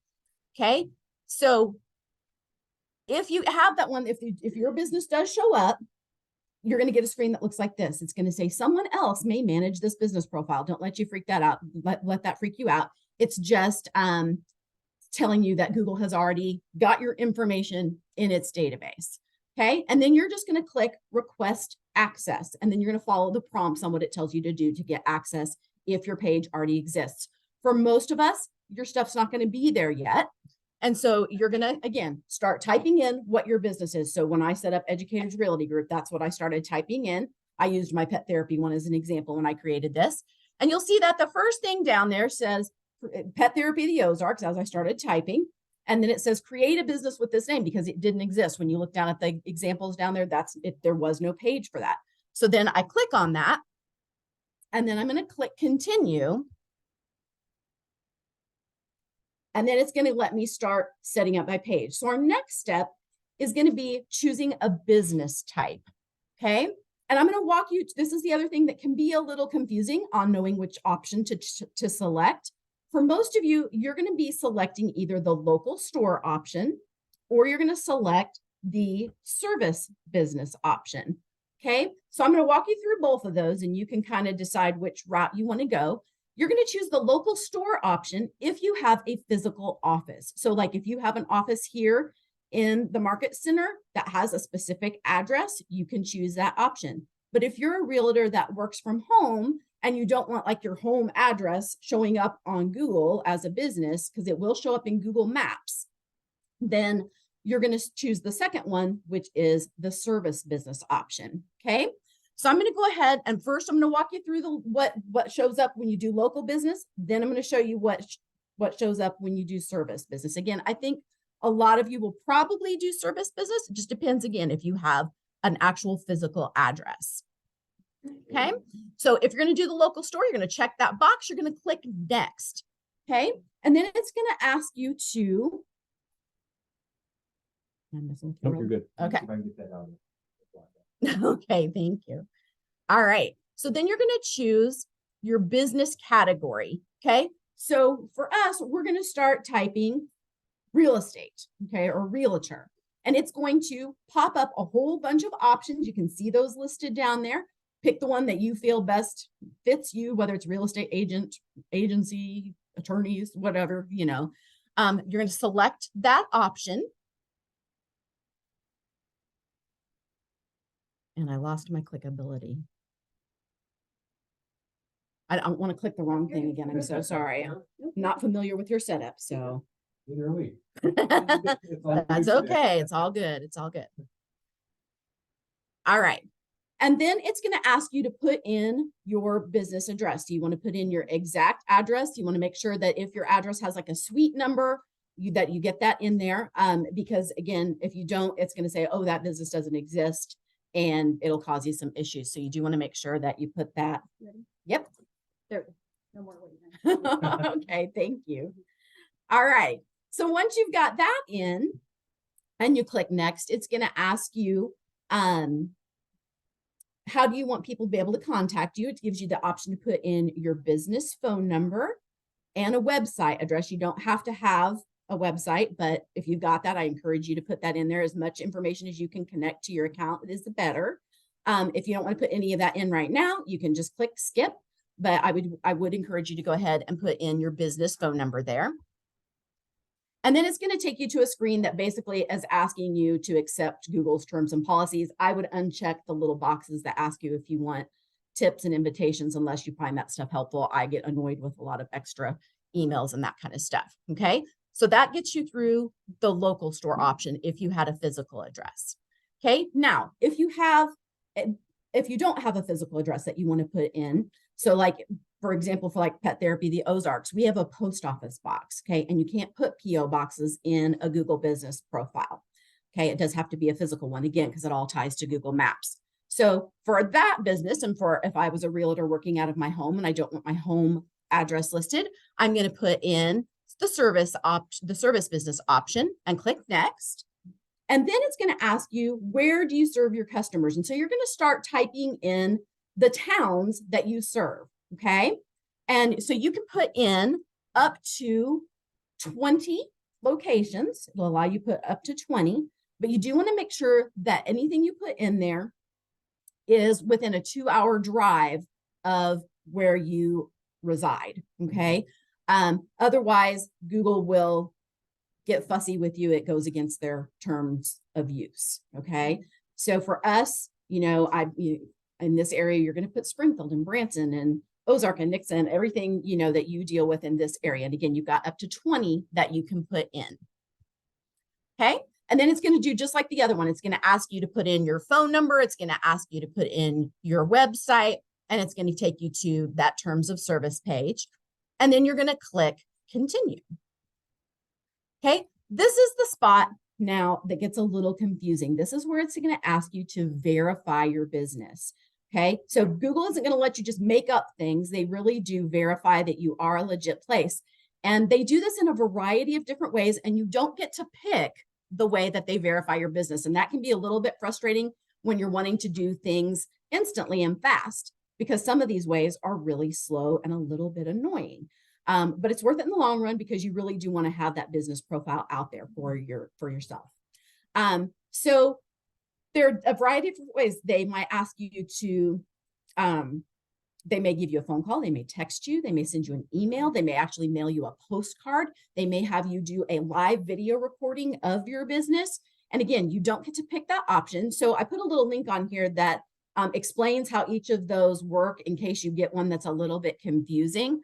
Okay. So if you have that one, if your business does show up, you're going to get a screen that looks like this. It's going to say someone else may manage this business profile. Don't let you freak that out. Let that freak you out. It's just telling you that Google has already got your information in its database. Okay. And then you're just going to click request access. And then you're going to follow the prompts on what it tells you to do to get access if your page already exists. For most of us, your stuff's not going to be there yet. And so you're going to, again, start typing in what your business is. So when I set up Educators Realty Group, that's what I started typing in. I used my pet therapy one as an example when I created this. And you'll see that the first thing down there says Pet Therapy the Ozarks as I started typing. And then it says create a business with this name because it didn't exist. When you look down at the examples down there, that's it. There was no page for that. So then I click on that, and then I'm going to click continue. And then it's going to let me start setting up my page. So our next step is going to be choosing a business type. Okay. And I'm going to walk you, this is the other thing that can be a little confusing on knowing which option to select. For most of you, you're going to be selecting either the local store option, or you're going to select the service business option. Okay. So I'm going to walk you through both of those, and you can kind of decide which route you want to go. You're going to choose the local store option if you have a physical office. So like if you have an office here in the market center that has a specific address, you can choose that option. But if you're a realtor that works from home and you don't want like your home address showing up on Google as a business, because it will show up in Google Maps, then you're going to choose the second one, which is the service business option. Okay. So I'm going to go ahead and first I'm going to walk you through what shows up when you do local business. Then I'm going to show you what shows up when you do service business. Again, I think a lot of you will probably do service business. It just depends again if you have an actual physical address. Okay. So if you're going to do the local store, you're going to check that box. You're going to click next. Okay. And then it's going to ask you to. Nope, you're good. Okay. Okay, thank you. All right. So then you're going to choose your business category. Okay. So for us, we're going to start typing real estate, okay, or realtor. And it's going to pop up a whole bunch of options. You can see those listed down there. Pick the one that you feel best fits you, whether it's real estate agent, agency, attorneys, whatever, you know. You're going to select that option. And I lost my clickability. I don't want to click the wrong thing again. I'm so sorry. I'm not familiar with your setup, so. Neither are we. That's okay. It's all good. It's all good. All right. And then it's going to ask you to put in your business address. Do you want to put in your exact address? You want to make sure that if your address has like a suite number, that you get that in there. Because again, if you don't, it's going to say, oh, that business doesn't exist. And it'll cause you some issues. So you do want to make sure that you put that. Ready? Yep. There, no more waiting. Okay, thank you. All right. So once you've got that in and you click next, it's going to ask you, how do you want people to be able to contact you? It gives you the option to put in your business phone number and a website address. You don't have to have a website, but if you've got that, I encourage you to put that in there. As much information as you can connect to your account is the better. If you don't want to put any of that in right now, you can just click skip, but I would encourage you to go ahead and put in your business phone number there. And then it's going to take you to a screen that basically is asking you to accept Google's terms and policies. I would uncheck the little boxes that ask you if you want tips and invitations, unless you find that stuff helpful. I get annoyed with a lot of extra emails and that kind of stuff. Okay. So that gets you through the local store option if you had a physical address. Okay. Now, if you don't have a physical address that you want to put in, so like, for example, for like Pet Therapy, the Ozarks, we have a post office box. Okay. And you can't put PO boxes in a Google business profile. Okay. It does have to be a physical one again, because it all ties to Google Maps. So for that business, and for if I was a realtor working out of my home and I don't want my home address listed, I'm going to put in the service business option and click next. And then it's going to ask you, where do you serve your customers? And so you're going to start typing in the towns that you serve. Okay. And so you can put in up to 20 locations. It'll allow you to put up to 20, but you do want to make sure that anything you put in there is within a 2-hour drive of where you reside. Okay. Otherwise, Google will get fussy with you. It goes against their terms of use. Okay. So for us, you know, in this area, you're going to put Springfield and Branson and Ozark and Nixon, everything, you know, that you deal with in this area. And again, you've got up to 20 that you can put in. Okay. And then it's going to do just like the other one. It's going to ask you to put in your phone number. It's going to ask you to put in your website, and it's going to take you to that terms of service page. And then you're going to click continue. Okay. This is the spot now that gets a little confusing. This is where it's going to ask you to verify your business. Okay. So Google isn't going to let you just make up things. They really do verify that you are a legit place. And they do this in a variety of different ways, and you don't get to pick the way that they verify your business. And that can be a little bit frustrating when you're wanting to do things instantly and fast, because some of these ways are really slow and a little bit annoying. But it's worth it in the long run, because you really do want to have that business profile out there for yourself. So there are a variety of different ways. They might ask you to They may give you a phone call, they may text you, they may send you an email, they may actually mail you a postcard, they may have you do a live video recording of your business. And again, you don't get to pick that option. So I put a little link on here that explains how each of those work in case you get one that's a little bit confusing.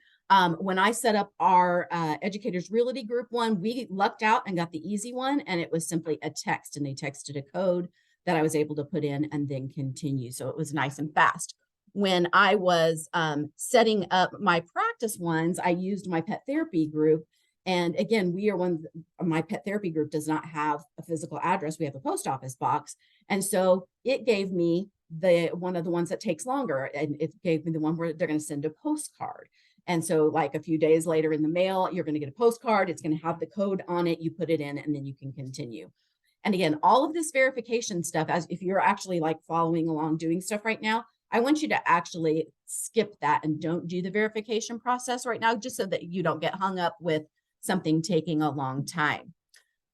When I set up our Educators Realty Group one, we lucked out and got the easy one, and it was simply a text, and they texted a code that I was able to put in and then continue. So it was nice and fast. When I was setting up my practice ones, I used my pet therapy group. And again, my pet therapy group does not have a physical address. We have a post office box. And so it gave me one of the ones that takes longer, and it gave me the one where they're going to send a postcard. And so like a few days later in the mail, you're going to get a postcard. It's going to have the code on it. You put it in and then you can continue. And again, all of this verification stuff, as if you're actually like following along doing stuff right now, I want you to actually skip that and don't do the verification process right now, just so that you don't get hung up with something taking a long time.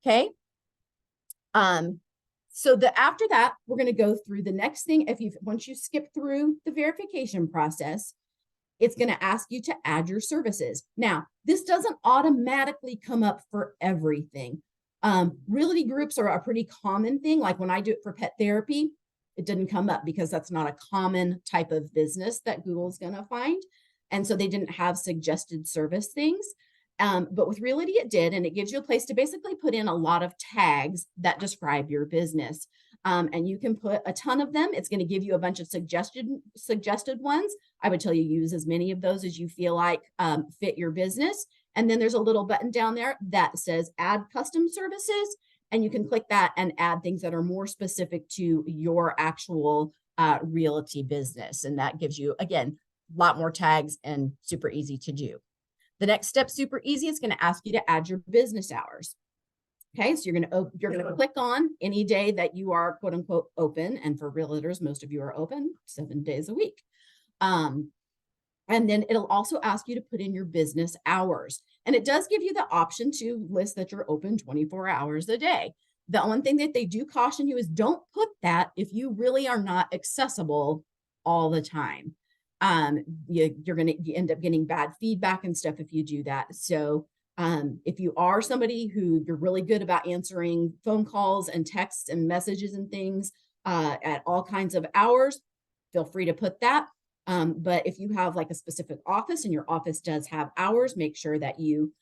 Okay. So after that, we're going to go through the next thing. Once you skip through the verification process, it's going to ask you to add your services. Now, this doesn't automatically come up for everything. Realty groups are a pretty common thing. Like when I do it for pet therapy, it didn't come up because that's not a common type of business that Google's going to find. And so they didn't have suggested service things. But with realty, it did. And it gives you a place to basically put in a lot of tags that describe your business. And you can put a ton of them. It's going to give you a bunch of suggested ones. I would tell you use as many of those as you feel like fit your business. And then there's a little button down there that says add custom services. And you can click that and add things that are more specific to your actual realty business. And that gives you, again, a lot more tags and super easy to do. The next step, super easy. It's going to ask you to add your business hours. Okay, so you're going to click on any day that you are quote unquote open. And for realtors, most of you are open 7 days a week. And then it'll also ask you to put in your business hours. And it does give you the option to list that you're open 24 hours a day. The one thing that they do caution you is don't put that if you really are not accessible all the time. You're going to end up getting bad feedback and stuff if you do that. So if you are somebody who you're really good about answering phone calls and texts and messages and things at all kinds of hours, feel free to put that. But if you have like a specific office and your office does have hours, make sure that you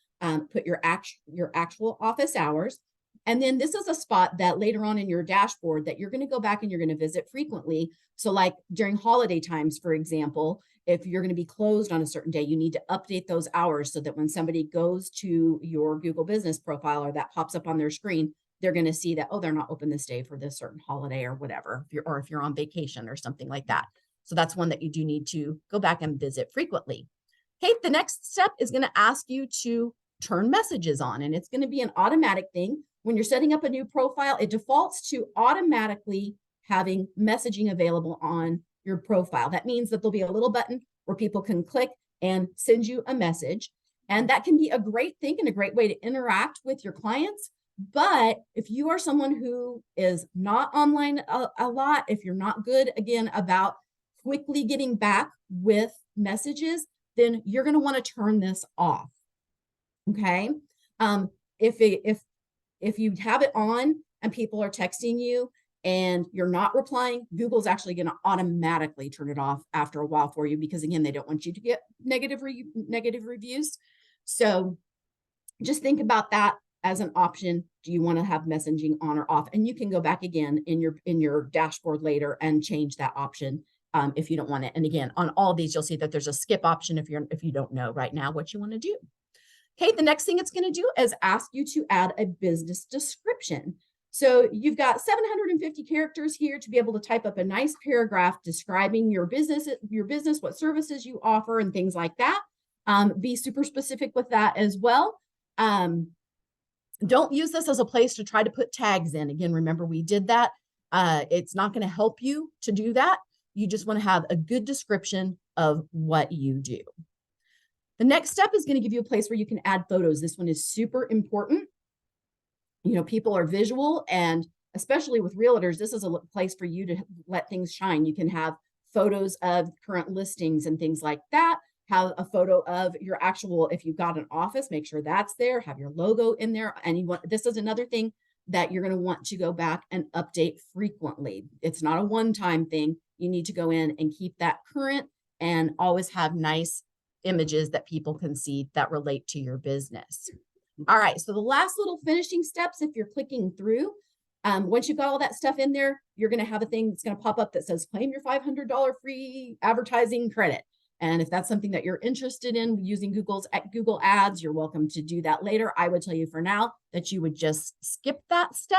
put your actual office hours. And then this is a spot that later on in your dashboard that you're going to go back and you're going to visit frequently. So like during holiday times, for example, if you're going to be closed on a certain day, you need to update those hours so that when somebody goes to your Google business profile or that pops up on their screen, they're going to see that, oh, they're not open this day for this certain holiday or whatever, if you're on vacation or something like that. So that's one that you do need to go back and visit frequently. Okay, the next step is going to ask you to turn messages on, and it's going to be an automatic thing. When you're setting up a new profile, it defaults to automatically having messaging available on your profile. That means that there'll be a little button where people can click and send you a message. And that can be a great thing and a great way to interact with your clients. But if you are someone who is not online a lot, if you're not good, again, about quickly getting back with messages, then you're going to want to turn this off. Okay. If you have it on and people are texting you and you're not replying, Google's actually going to automatically turn it off after a while for you, because again, they don't want you to get negative reviews. So just think about that as an option. Do you want to have messaging on or off? And you can go back again in your dashboard later and change that option if you don't want it. And again, on all of these, you'll see that there's a skip option if you don't know right now what you want to do. Okay, the next thing it's going to do is ask you to add a business description. So you've got 750 characters here to be able to type up a nice paragraph describing your business, what services you offer and things like that. Be super specific with that as well. Don't use this as a place to try to put tags in. Again, remember we did that. It's not going to help you to do that. You just want to have a good description of what you do. The next step is going to give you a place where you can add photos. This one is super important. You know, people are visual, and especially with realtors, this is a place for you to let things shine. You can have photos of current listings and things like that. Have a photo of your actual, if you've got an office, make sure that's there, have your logo in there. And you want, this is another thing that you're going to want to go back and update frequently. It's not a one-time thing. You need to go in and keep that current and always have nice images that people can see that relate to your business. All right, so the last little finishing steps, if you're clicking through, once you've got all that stuff in there, you're going to have a thing that's going to pop up that says claim your $500 free advertising credit. And if that's something that you're interested in using Google Ads, you're welcome to do that later. I would tell you for now that you would just skip that step.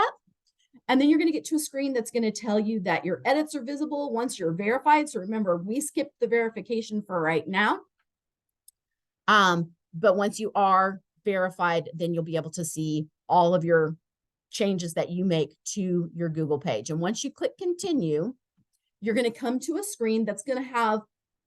And then you're going to get to a screen that's going to tell you that your edits are visible once you're verified. So remember, we skipped the verification for right now. But once you are verified, then you'll be able to see all of your changes that you make to your Google page. And once you click continue, you're going to come to a screen that's going to have,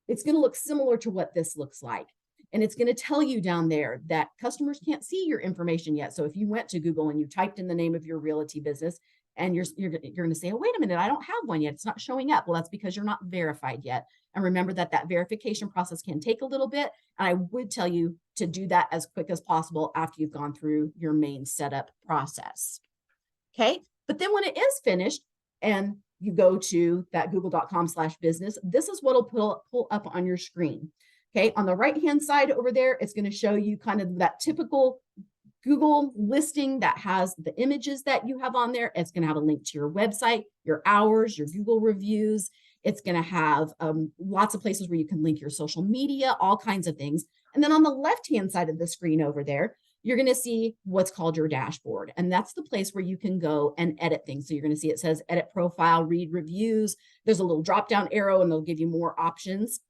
it's going to look similar to what this looks like. And it's going to tell you down there that customers can't see your information yet. So if you went to Google and you typed in the name of your realty business and you're going to say, oh, wait a minute, I don't have one yet. It's not showing up. Well, that's because you're not verified yet. And remember that that verification process can take a little bit. And I would tell you to do that as quick as possible after you've gone through your main setup process. Okay. But then when it is finished and you go to that google.com/business, this is what will pull up on your screen. Okay. On the right-hand side over there, it's going to show you kind of that typical Google listing that has the images that you have on there. It's going to have a link to your website, your hours, your Google reviews. It's going to have lots of places where you can link your social media, all kinds of things. And then on the left-hand side of the screen over there, you're going to see what's called your dashboard. And that's the place where you can go and edit things. So you're going to see it says edit profile, read reviews. There's a little drop-down arrow and they'll give you more options.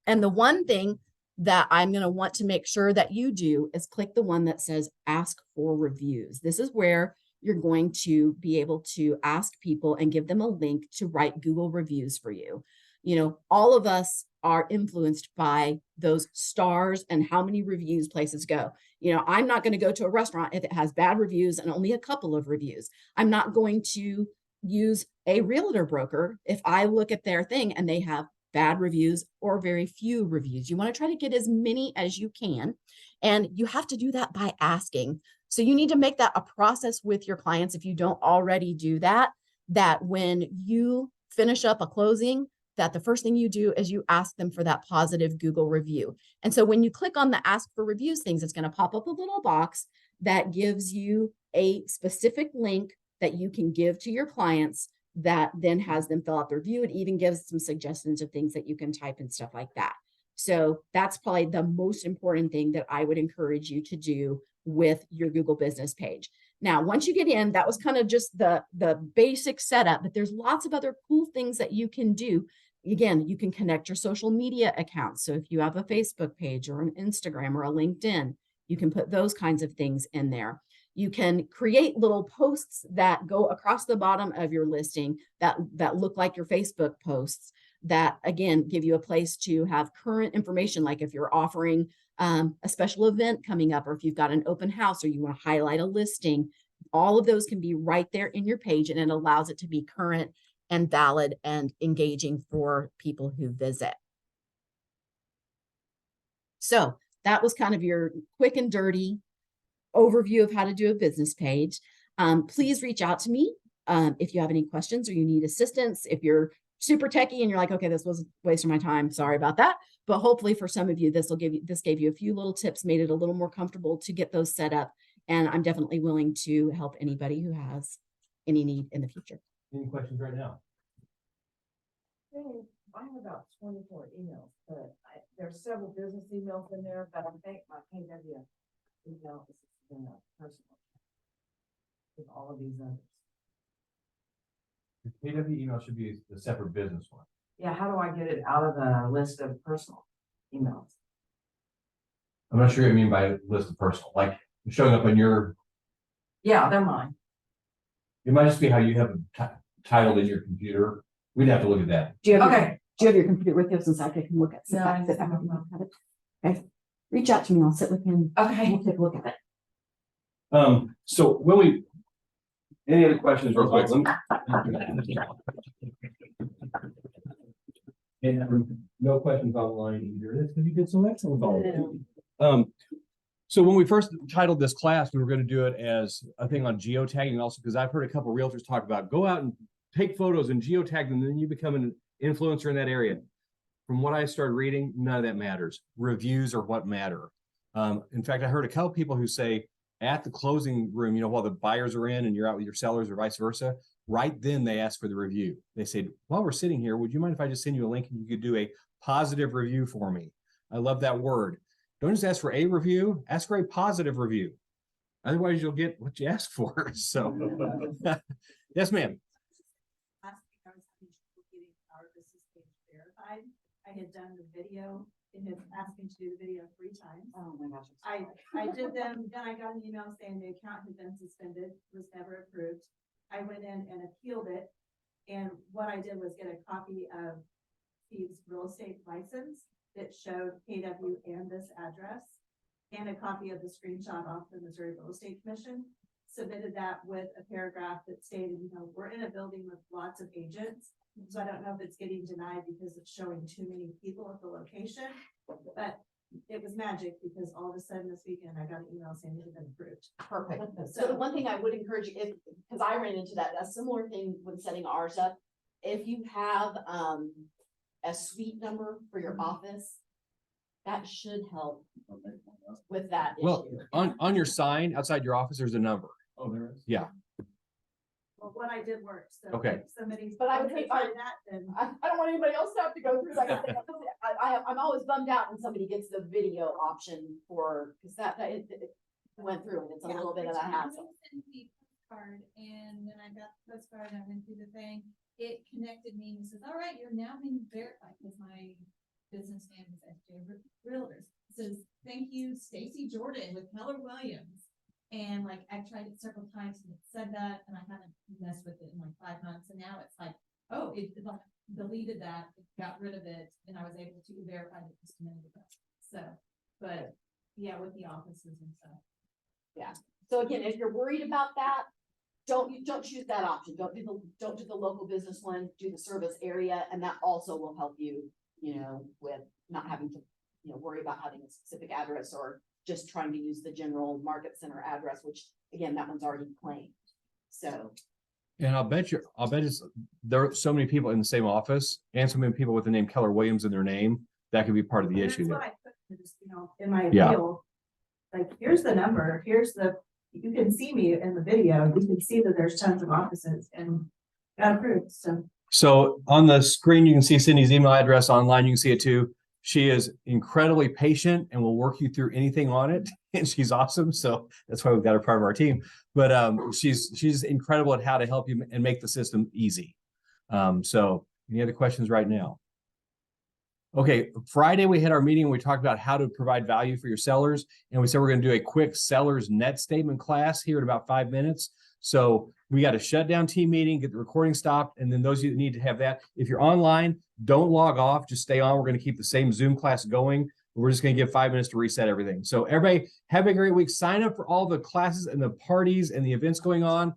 And the one thing that I'm going to want to make sure that you do is click the one that says ask for reviews. This is where you're going to be able to ask people and give them a link to write Google reviews for you. You know, all of us are influenced by those stars and how many reviews places go. You know, I'm not going to go to a restaurant if it has bad reviews and only a couple of reviews. I'm not going to use a realtor broker if I look at their thing and they have bad reviews or very few reviews. You want to try to get as many as you can. And you have to do that by asking. So you need to make that a process with your clients if you don't already do that, that when you finish up a closing, that the first thing you do is you ask them for that positive Google review. And so when you click on the ask for reviews things, it's going to pop up a little box that gives you a specific link that you can give to your clients that then has them fill out the review. It even gives some suggestions of things that you can type and stuff like that. So that's probably the most important thing that I would encourage you to do with your Google business page. Now, once you get in, that was kind of just the basic setup, but there's lots of other cool things that you can do. Again, you can connect your social media accounts. So if you have a Facebook page or an Instagram or a LinkedIn, you can put those kinds of things in there. You can create little posts that go across the bottom of your listing that look like your Facebook posts that, again, give you a place to have current information. Like if you're offering a special event coming up, or if you've got an open house, or you want to highlight a listing, all of those can be right there in your page, and it allows it to be current and valid and engaging for people who visit. So that was kind of your quick and dirty overview of how to do a business page. Please reach out to me if you have any questions or you need assistance. If you're super techie and you're like, okay, this was a waste of my time, sorry about that. But hopefully for some of you, this gave you a few little tips, made it a little more comfortable to get those set up. And I'm definitely willing to help anybody who has any need in the future. Any questions right now? I have about 24 emails, but there's several business emails in there, but I think my KW email is personal with all of these others. Your KW email should be a separate business one. Yeah, how do I get it out of the list of personal emails? I'm not sure what you mean by list of personal, like showing up on your. Yeah, they're mine. It might just be how you have it titled in your computer. We'd have to look at that. Do you have Okay. Do you have your computer with you since I can look at No, I it? don't have it. Okay. Reach out to me. I'll sit with him. Okay. We'll take a look at it. So when any other questions real quick? And no questions online either. That's because you did so excellent. So when we first titled this class, we were going to do it as a thing on geotagging also, because I've heard a couple of realtors talk about go out and take photos and geotag them, and then you become an influencer in that area. From what I started reading, none of that matters. Reviews are what matter. In fact, I heard a couple people who say at the closing room, you know, while the buyers are in and you're out with your sellers or vice versa, right then they ask for the review. They said, while we're sitting here, would you mind if I just send you a link and you could do a positive review for me? I love that word. Don't just ask for a review, ask for a positive review. Otherwise you'll get what you asked for. So yes, ma'am. Last week I was having trouble getting our business page verified. I had done the video, it had asked me to do the video 3 times. Oh my gosh. I did them, then I got an email saying the account had been suspended, was never approved. I went in and appealed it. And what I did was get a copy of Steve's real estate license that showed KW and this address, and a copy of the screenshot off the Missouri Real Estate Commission. Submitted that with a paragraph that stated, you know, we're in a building with lots of agents. So I don't know if it's getting denied because it's showing too many people at the location, but it was magic because all of a sudden this weekend I got an email saying it had been approved. Perfect. So the one thing I would encourage you, if, because I ran into that, a similar thing when setting ours up. If you have a suite number for your office, that should help with that Well, issue. on your sign outside your office, there's a number. Oh, there is. Yeah. Well, what I did worked, so Okay. if somebody's. But I would hate- try that, then. I don't want anybody else to have to go through that. I'm always bummed out when somebody gets the video option for, because it went through and it's a little bit of a hassle. Card, and when I got the postcard, I went through the thing, it connected me and says, all right, you're now being verified, because my business name is SJ Realtors. It says, thank you, Stacy Jordan with Keller Williams. And like, I tried it several times and it said that, and I haven't messed with it in like 5 months, and now it's like, oh, it like deleted that, it got rid of it, and I was able to verify it just a minute ago. So, but yeah, with the offices and stuff. Yeah. So again, if you're worried about that, don't choose that option. Don't do the local business one, do the service area, and that also will help you, you know, with not having to, you know, worry about having a specific address or just trying to use the general market center address, which again, that one's already claimed. So. And I'll bet there are so many people in the same office and so many people with the name Keller Williams in their name. That could be part of the And issue that's what there. I put, just, you know, in my Yeah. appeal. Like, here's the number, you can see me in the video, you can see that there's tons of offices and got approved, so. So on the screen, you can see Cindy's email address. Online, you can see it too. She is incredibly patient and will work you through anything on it. And she's awesome. So that's why we've got her part of our team. But she's incredible at how to help you and make the system easy. So any other questions right now? Okay, Friday we had our meeting and we talked about how to provide value for your sellers. And we said we're going to do a quick seller's net statement class here in about 5 minutes. So we got a shutdown team meeting, get the recording stopped. And then those of you that need to have that, if you're online, don't log off, just stay on. We're going to keep the same Zoom class going. We're just going to give 5 minutes to reset everything. So everybody have a great week. Sign up for all the classes and the parties and the events going on.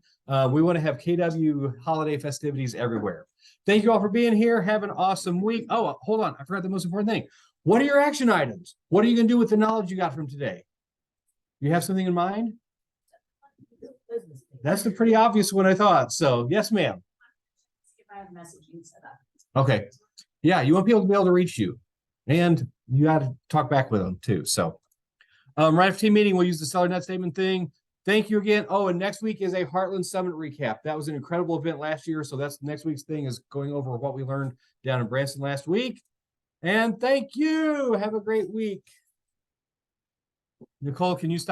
We want to have KW holiday festivities everywhere. Thank you all for being here. Have an awesome week. Oh, hold on. I forgot the most important thing. What are your action items? What are you going to do with the knowledge you got from today? You have something in mind? That's the pretty obvious one, I thought. So yes, ma'am. If I have messaging set up. Okay. Yeah, you want people to be able to reach you. And you got to talk back with them too. So right after team meeting, we'll use the seller net statement thing. Thank you again. Oh, and next week is a Heartland Summit recap. That was an incredible event last year. So that's next week's thing, is going over what we learned down in Branson last week. And thank you. Have a great week. Nicole, can you stop?